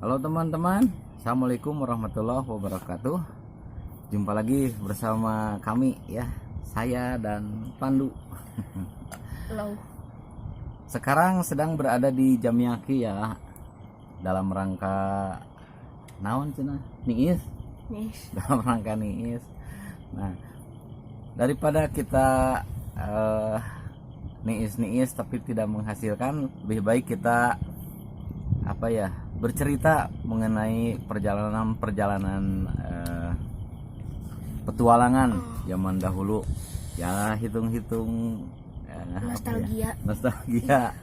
Halo teman-teman, Assalamualaikum warahmatullahi wabarakatuh. Jumpa lagi bersama kami ya, saya dan Pandu. Halo. Sekarang sedang berada di Jamyaki ya, dalam rangka naon cenah? Niis. Dalam rangka niis. Nah, daripada kita niis tapi tidak menghasilkan, lebih baik kita bercerita mengenai perjalanan petualangan zaman dahulu ya, hitung-hitung nostalgia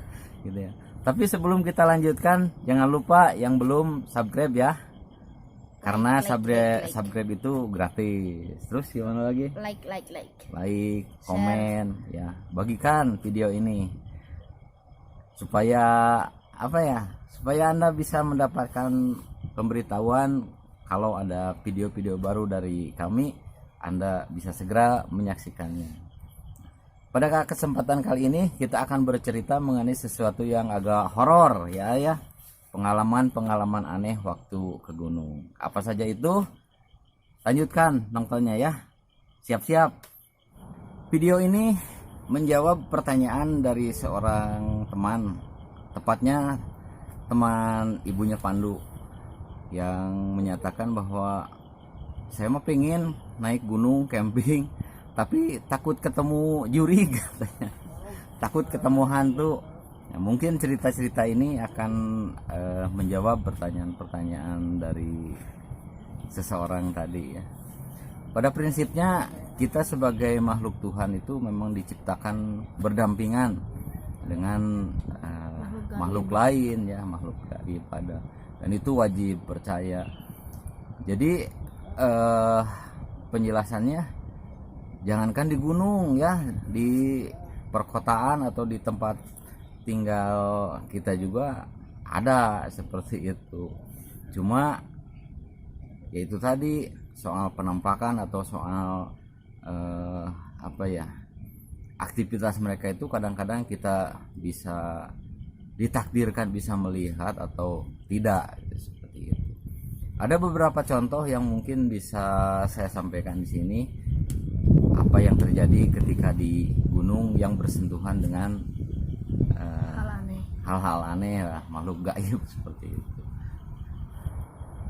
gitu ya. Tapi sebelum kita lanjutkan, jangan lupa yang belum subscribe ya, karena subscribe itu gratis. Terus gimana lagi? Like, komen ya, bagikan video ini supaya supaya Anda bisa mendapatkan pemberitahuan kalau ada video-video baru dari kami. Anda bisa segera menyaksikannya. Pada kesempatan kali ini kita akan bercerita mengenai sesuatu yang agak horor ya, pengalaman aneh waktu ke gunung. Apa saja itu? Lanjutkan nontonnya ya. Siap-siap. Video ini menjawab pertanyaan dari seorang teman, tepatnya teman ibunya Pandu, yang menyatakan bahwa saya mah pengen naik gunung camping tapi takut ketemu juri katanya, takut ketemu hantu. Ya, mungkin cerita-cerita ini akan menjawab pertanyaan-pertanyaan dari seseorang tadi ya. Pada prinsipnya kita sebagai makhluk Tuhan itu memang diciptakan berdampingan dengan makhluk lain ya, makhluk daripada, dan itu wajib percaya. Jadi penjelasannya jangankan di gunung ya, di perkotaan atau di tempat tinggal kita juga ada seperti itu. Cuma yaitu tadi soal penampakan atau soal aktivitas mereka itu kadang-kadang kita bisa ditakdirkan bisa melihat atau tidak gitu, seperti itu. Ada beberapa contoh yang mungkin bisa saya sampaikan di sini, apa yang terjadi ketika di gunung yang bersentuhan dengan hal-hal aneh lah, makhluk gaib seperti itu.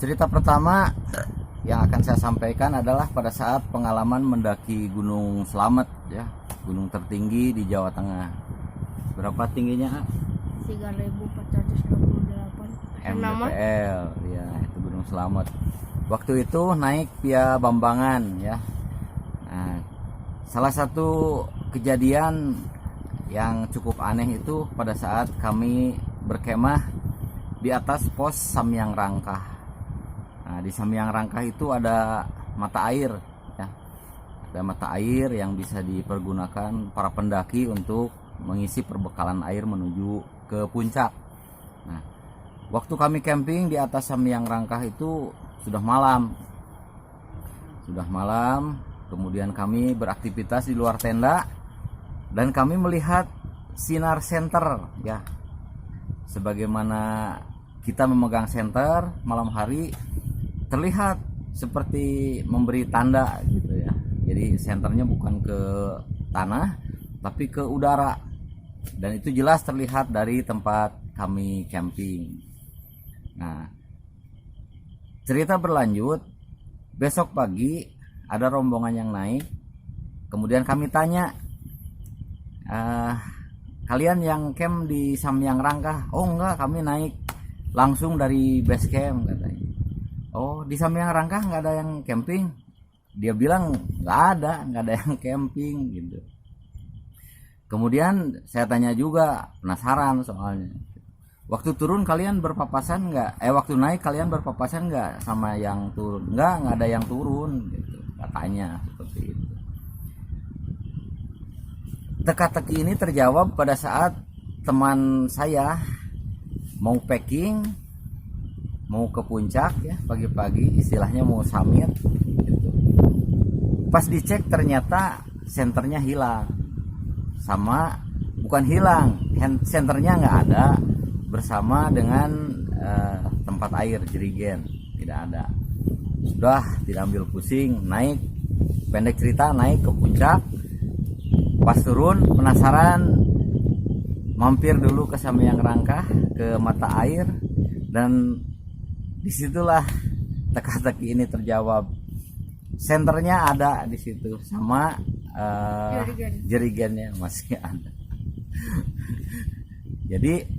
Cerita pertama yang akan saya sampaikan adalah pada saat pengalaman mendaki Gunung Slamet ya, gunung tertinggi di Jawa Tengah. Berapa tingginya? 3.428 mdpl ya, itu Gunung Slamet. Waktu itu naik via Bambangan ya. Nah, salah satu kejadian yang cukup aneh itu pada saat kami berkemah di atas pos Samyang Rangkah. Nah, di Samyang Rangkah itu ada mata air ya. Ada mata air yang bisa dipergunakan para pendaki untuk mengisi perbekalan air menuju ke puncak. Nah, waktu kami camping di atas Samyang Rangkah itu sudah malam, kemudian kami beraktivitas di luar tenda dan kami melihat sinar senter ya, sebagaimana kita memegang senter malam hari terlihat seperti memberi tanda gitu ya. Jadi senternya bukan ke tanah tapi ke udara, dan itu jelas terlihat dari tempat kami camping. Nah, cerita berlanjut, besok pagi ada rombongan yang naik, kemudian kami tanya, kalian yang camp di Samyang Rangkah? Oh enggak, kami naik langsung dari base camp katanya. Oh, di Samyang Rangkah nggak ada yang camping? Dia bilang nggak ada yang camping gitu. Kemudian saya tanya juga, penasaran soalnya, waktu turun kalian berpapasan nggak? Waktu naik kalian berpapasan nggak sama yang turun? Nggak ada yang turun gitu katanya, seperti itu. Teka-teki ini terjawab pada saat teman saya mau packing, mau ke puncak ya, pagi-pagi istilahnya mau summit gitu. Pas dicek ternyata senternya hilang, sama bukan hilang, senternya nggak ada, bersama dengan tempat tempat air jerigen, tidak ada. Sudah tidak ambil pusing, naik, pendek cerita naik ke puncak. Pas turun penasaran, mampir dulu ke Samyang Rangkah, ke mata air, dan disitulah teka-teki ini terjawab. Senternya ada di situ sama jerigennya masih ada. Jadi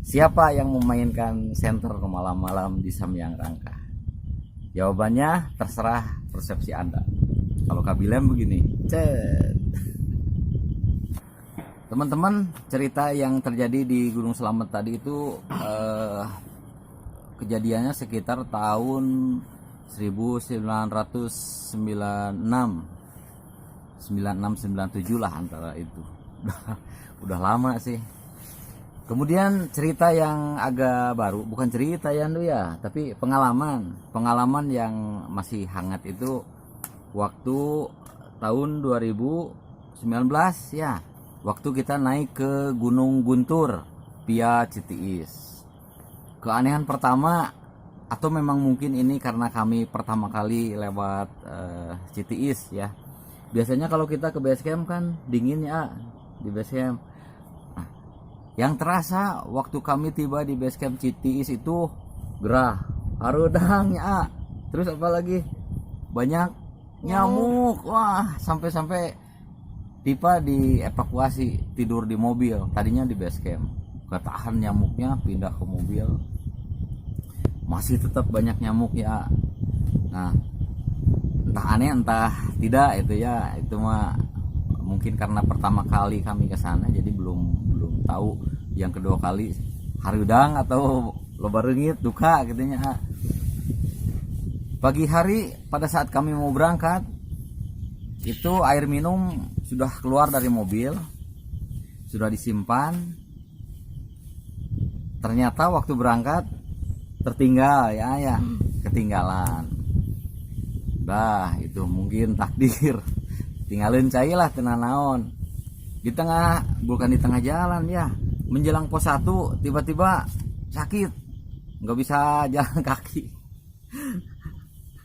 siapa yang memainkan senter malam-malam di Samyang Rangkah? Jawabannya terserah persepsi Anda. Kalau Kabilem begini, teman-teman, cerita yang terjadi di Gunung Slamet tadi itu kejadiannya sekitar tahun 96 lah antara itu. Udah lama sih. Kemudian cerita yang agak baru, bukan cerita ya Ndu ya, tapi pengalaman yang masih hangat itu waktu tahun 2019 ya. Waktu kita naik ke Gunung Guntur via Citiis. Keanehan pertama, atau memang mungkin ini karena kami pertama kali lewat Citiis ya. Biasanya kalau kita ke base camp kan dingin ya di base camp. Nah, yang terasa waktu kami tiba di base camp Citiis itu gerah, harudang ya. Terus apa lagi? Banyak nyamuk. Wah, sampai Tipa dievakuasi, tidur di mobil. Tadinya di base camp, gak tahan nyamuknya, pindah ke mobil. Masih tetap banyak nyamuk ya. Nah, entah aneh entah tidak itu ya, itu mah mungkin karena pertama kali kami ke sana jadi belum tahu. Yang kedua kali harudang atau loba reungit duka gitunya. Pagi hari pada saat kami mau berangkat, itu air minum sudah keluar dari mobil, sudah disimpan. Ternyata waktu berangkat tertinggal ya, ketinggalan. Bah, itu mungkin takdir. Tinggalin cai lah tenan naon. Di tengah, bukan di tengah jalan ya, menjelang pos 1 tiba-tiba sakit, nggak bisa jalan kaki.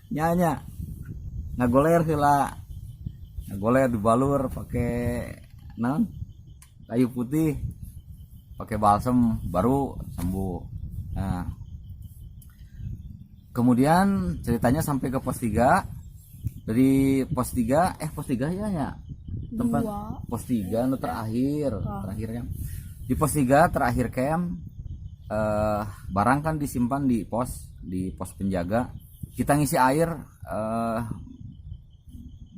Nyanya ngagoler heula, ngagoler dibalur pakai naon, kayu putih, pakai balsem baru sembuh. Nah, kemudian ceritanya sampai ke pos 3. Dari pos 3 ya tempat pos 3 nu terakhirnya di pos 3 terakhir camp. Barang kan disimpan di pos penjaga. Kita ngisi air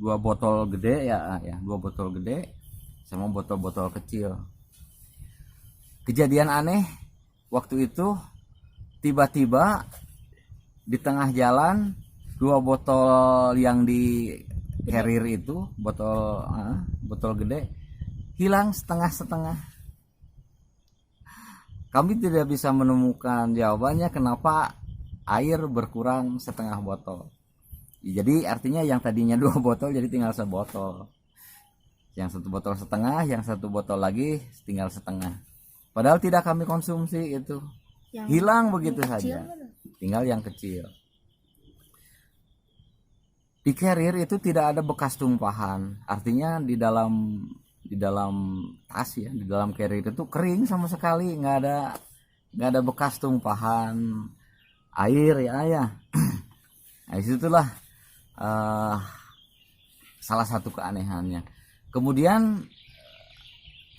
2 botol gede ya 2 botol gede sama botol-botol kecil. Kejadian aneh waktu itu, tiba-tiba di tengah jalan 2 botol yang di carrier itu, botol gede hilang setengah-setengah. Kami tidak bisa menemukan jawabannya kenapa air berkurang setengah botol. Jadi artinya yang tadinya 2 botol jadi tinggal 1 botol. Yang 1 botol setengah, yang 1 botol lagi tinggal setengah. Padahal tidak kami konsumsi itu. Hilang begitu saja. Tinggal yang kecil. Di carrier itu tidak ada bekas tumpahan. Artinya di dalam tas ya, di dalam carrier itu kering sama sekali, nggak ada bekas tumpahan air ya. Nah, disitulah salah satu keanehannya. Kemudian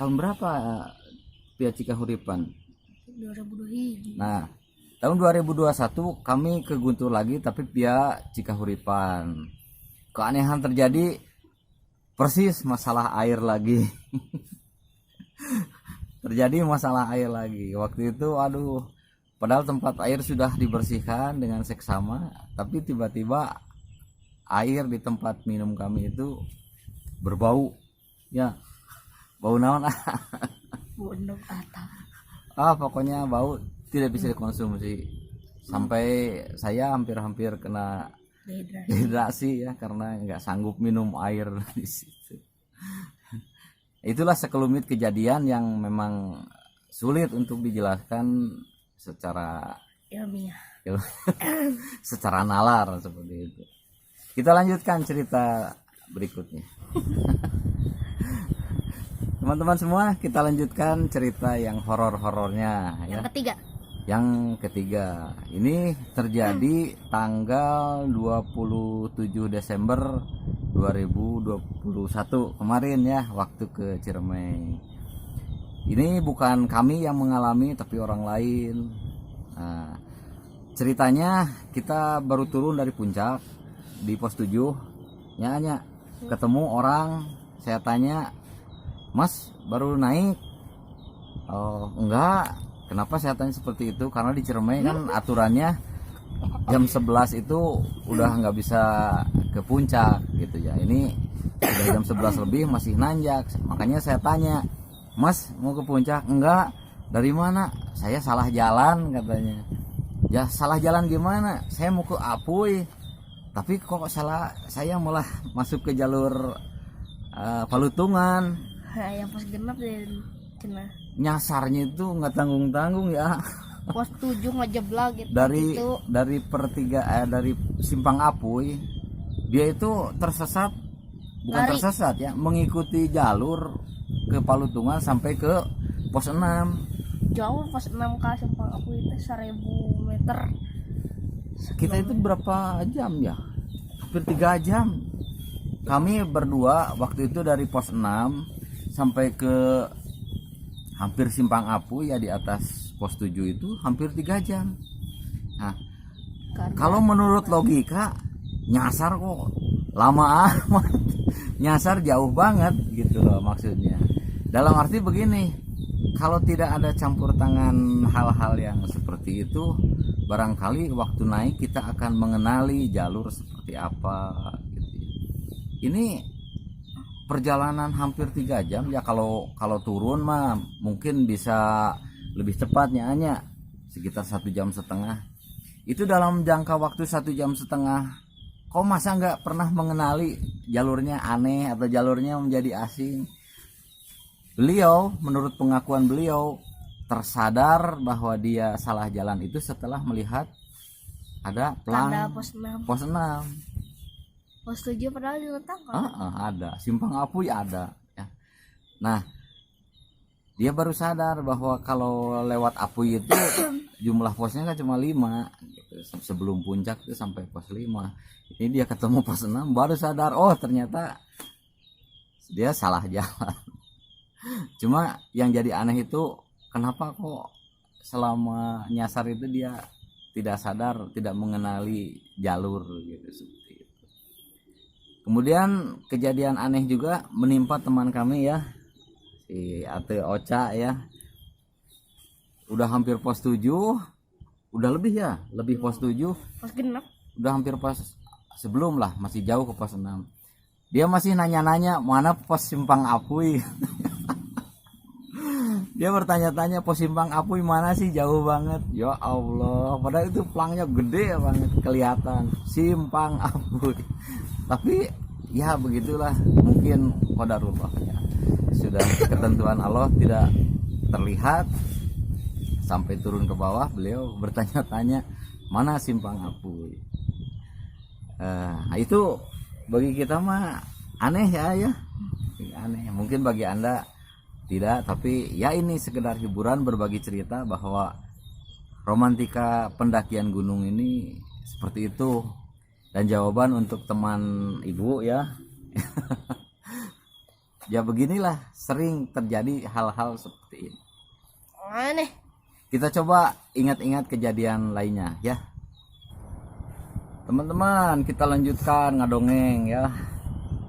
tahun berapa Pia Cikahuripan? 2021. Nah, tahun 2021 kami ke Guntur lagi tapi Pia Cikahuripan. Keanehan terjadi persis masalah air lagi. Terjadi masalah air lagi. Waktu itu aduh, padahal tempat air sudah dibersihkan dengan seksama, tapi tiba-tiba air di tempat minum kami itu berbau. Ya, bau naon Bondok atap. pokoknya bau, tidak bisa dikonsumsi. Sampai saya hampir kena dehidrasi ya karena nggak sanggup minum air di situ. Itulah sekelumit kejadian yang memang sulit untuk dijelaskan secara Ilmiah. secara nalar seperti itu. Kita lanjutkan cerita berikutnya. Teman-teman semua, kita lanjutkan cerita yang horor-horornya ya. Yang ketiga. Yang ketiga, ini terjadi tanggal 27 Desember 2021 kemarin ya, waktu ke Ciremai. Ini bukan kami yang mengalami tapi orang lain. Nah, ceritanya kita baru turun dari puncak di pos 7 ya, ketemu orang, saya tanya, "Mas, baru naik?" "Oh, enggak." Kenapa saya tanya seperti itu? Karena di Ciremai kan aturannya jam 11 itu udah nggak bisa ke puncak gitu ya. Ini udah jam 11 lebih masih nanjak. Makanya saya tanya, "Mas, mau ke puncak?" "Enggak." "Dari mana?" "Saya salah jalan," katanya. "Ya, salah jalan gimana?" "Saya mau ke Apuy, tapi kok saya malah masuk ke jalur Palutungan." Yang pas genap dan cina. Nyasarnya itu nggak tanggung-tanggung ya. Pos 7 ngejeblak gitu. Dari dari Simpang Apuy, dia itu tersesat, bukan Lari. tersesat ya, mengikuti jalur ke Palutungan sampai ke pos 6. Jauh pas 6 ke Simpang aku itu 1000 meter. Kita itu berapa jam ya? Hampir 3 jam. Kami berdua waktu itu dari pos 6 sampai ke hampir Simpang Apuy ya, di atas pos 7 itu hampir 3 jam. Nah, kalau menurut logika nyasar kok lama amat. Nyasar jauh banget gitu loh maksudnya. Dalam arti begini, kalau tidak ada campur tangan hal-hal yang seperti itu, barangkali waktu naik kita akan mengenali jalur seperti apa gitu. Ini perjalanan hampir 3 jam ya. Kalau turun mah mungkin bisa lebih cepatnya hanya sekitar 1,5 jam. Itu dalam jangka waktu 1,5 jam, kok masa nggak pernah mengenali jalurnya aneh atau jalurnya menjadi asing? Beliau, menurut pengakuan beliau, tersadar bahwa dia salah jalan itu setelah melihat ada tanda pelang pos 6. pos 6. Pos 7 padahal diletakkan. Ada Simpang Apuy ada ya. Nah, dia baru sadar bahwa kalau lewat Apuy itu jumlah posnya kan cuma 5 gitu. Sebelum puncak itu sampai pos 5. Ini dia ketemu pos 6 baru sadar, oh ternyata dia salah jalan. Cuma yang jadi aneh itu kenapa kok selama nyasar itu dia tidak sadar, tidak mengenali jalur gitu, seperti itu. Kemudian kejadian aneh juga menimpa teman kami ya, si Ate Ocha ya. Udah hampir pos 7, udah lebih ya, lebih pos 7. Pos genap. Udah hampir pos sebelum lah, masih jauh ke pos 6. Dia masih nanya-nanya mana pos Simpang Apuy. Dia bertanya-tanya pos Simpang Apuy mana sih, jauh banget. Ya Allah, padahal itu pelangnya gede banget kelihatan, Simpang Apuy. Tapi ya begitulah, mungkin qadarullah ya. Sudah ketentuan Allah tidak terlihat. Sampai turun ke bawah beliau bertanya-tanya mana Simpang Apuy. Nah, itu bagi kita mah aneh ya. Aneh. Mungkin bagi Anda tidak, tapi ya ini sekedar hiburan, berbagi cerita bahwa romantika pendakian gunung ini seperti itu. Dan jawaban untuk teman ibu ya. Ya beginilah, sering terjadi hal-hal seperti ini. Aneh. Kita coba ingat-ingat kejadian lainnya ya. Teman-teman, kita lanjutkan ngadongeng ya.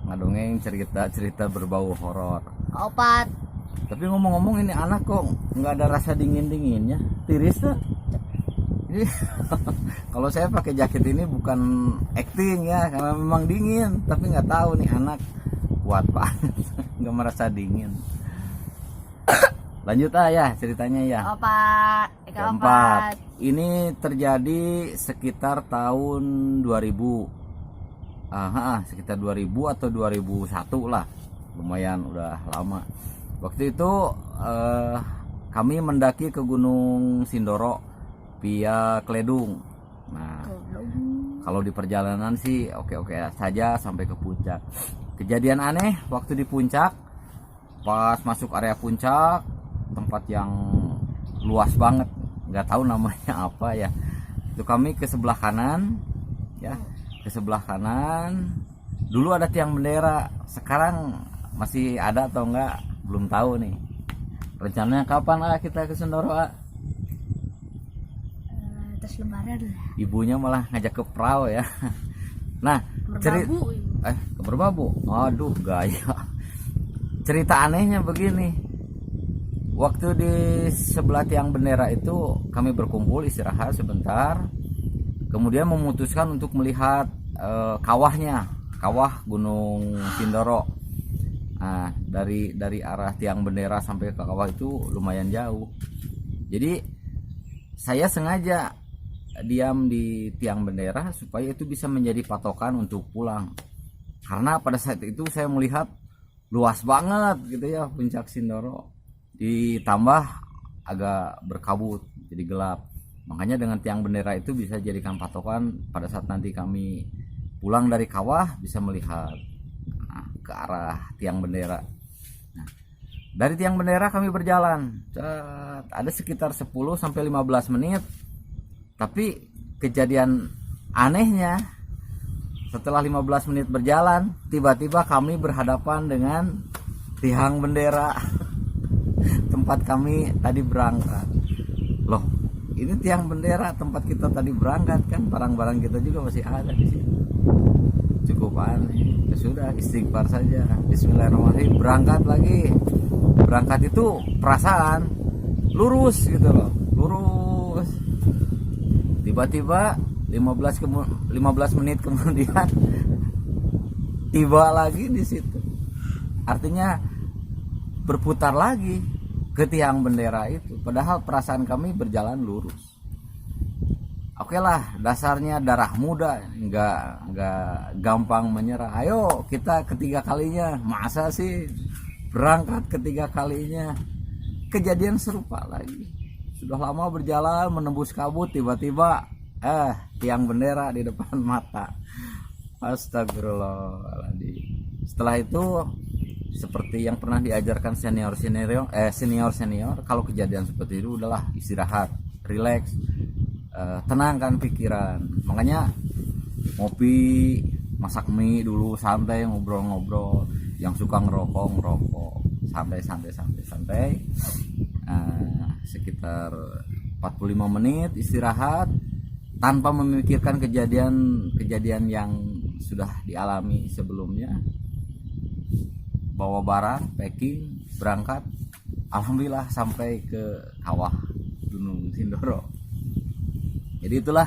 Ngadongeng cerita-cerita berbau horor. Opat. Tapi ngomong-ngomong ini anak kok nggak ada rasa dingin-dinginnya, tiris tuh. Jadi kalau saya pakai jaket ini bukan acting ya, karena memang dingin. Tapi nggak tahu nih anak kuat banget, nggak merasa dingin. Lanjut ya ceritanya ya. Opat. Keempat, ini terjadi sekitar tahun 2000. Sekitar 2000 atau 2001 lah. Lumayan udah lama. Waktu itu kami mendaki ke Gunung Sindoro via Kledung. Nah, Goblok. kalau di perjalanan sih oke-oke saja sampai ke puncak. Kejadian aneh waktu di puncak, pas masuk area puncak, tempat yang luas banget, nggak tahu namanya apa ya. Itu kami ke sebelah kanan, ya, ke sebelah kanan. Dulu ada tiang bendera, sekarang masih ada atau enggak belum tahu nih. Rencananya kapan kita ke Sindoro? Atas lebaran lah. Ibunya malah ngajak ke perahu ya. Nah, Merbabu. ke Merbabu. Aduh, gaya. Cerita anehnya begini. Waktu di sebelah tiang bendera itu kami berkumpul istirahat sebentar. Kemudian memutuskan untuk melihat kawahnya, kawah Gunung Sindoro. Nah, dari arah tiang bendera sampai ke kawah itu lumayan jauh. Jadi saya sengaja diam di tiang bendera supaya itu bisa menjadi patokan untuk pulang. Karena pada saat itu saya melihat luas banget gitu ya puncak Sindoro. Ditambah agak berkabut, jadi gelap. Makanya dengan tiang bendera itu bisa jadikan patokan pada saat nanti kami pulang dari kawah bisa melihat ke arah tiang bendera. Nah, dari tiang bendera kami berjalan. Ada sekitar 10 sampai 15 menit. Tapi kejadian anehnya setelah 15 menit berjalan, tiba-tiba kami berhadapan dengan tiang bendera tempat kami tadi berangkat. Loh, ini tiang bendera tempat kita tadi berangkat kan, barang-barang kita juga masih ada di sini. Cukup aneh. Ya sudah, istighfar saja. Bismillahirrahmanirrahim, berangkat lagi. Berangkat itu perasaan lurus gitu loh, lurus. Tiba-tiba 15 menit kemudian tiba lagi di situ. Artinya berputar lagi ke tiang bendera itu. Padahal perasaan kami berjalan lurus. Oke lah, dasarnya darah muda, nggak gampang menyerah. Ayo kita ketiga kalinya, masa sih berangkat ketiga kalinya. Kejadian serupa lagi. Sudah lama berjalan menembus kabut, tiba-tiba tiang bendera di depan mata. Astagfirullahaladzim. Setelah itu seperti yang pernah diajarkan senior kalau kejadian seperti itu udahlah istirahat, rileks, tenangkan pikiran. Makanya ngopi, masak mie dulu, santai, ngobrol-ngobrol. Yang suka ngerokok, santai. Sekitar 45 menit istirahat tanpa memikirkan kejadian yang sudah dialami sebelumnya. Bawa barang, packing, berangkat. Alhamdulillah sampai ke kawah Gunung Sindoro. Jadi itulah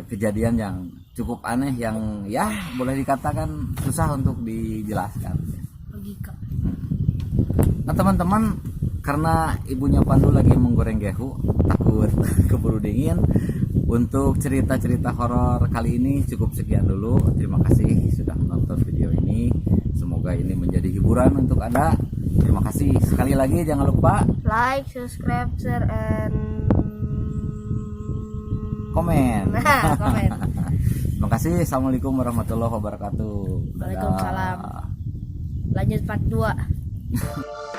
kejadian yang cukup aneh yang ya boleh dikatakan susah untuk dijelaskan. Logika. Nah teman-teman, karena ibunya Pandu lagi menggoreng gehu, takut keburu dingin. Untuk cerita-cerita horor kali ini cukup sekian dulu. Terima kasih sudah menonton video ini. Semoga ini menjadi hiburan untuk Anda. Terima kasih sekali lagi, jangan lupa Like, subscribe, share, and komen. Komen. Terima kasih. Assalamualaikum warahmatullahi wabarakatuh. Dadah. Waalaikumsalam. Lanjut part 2.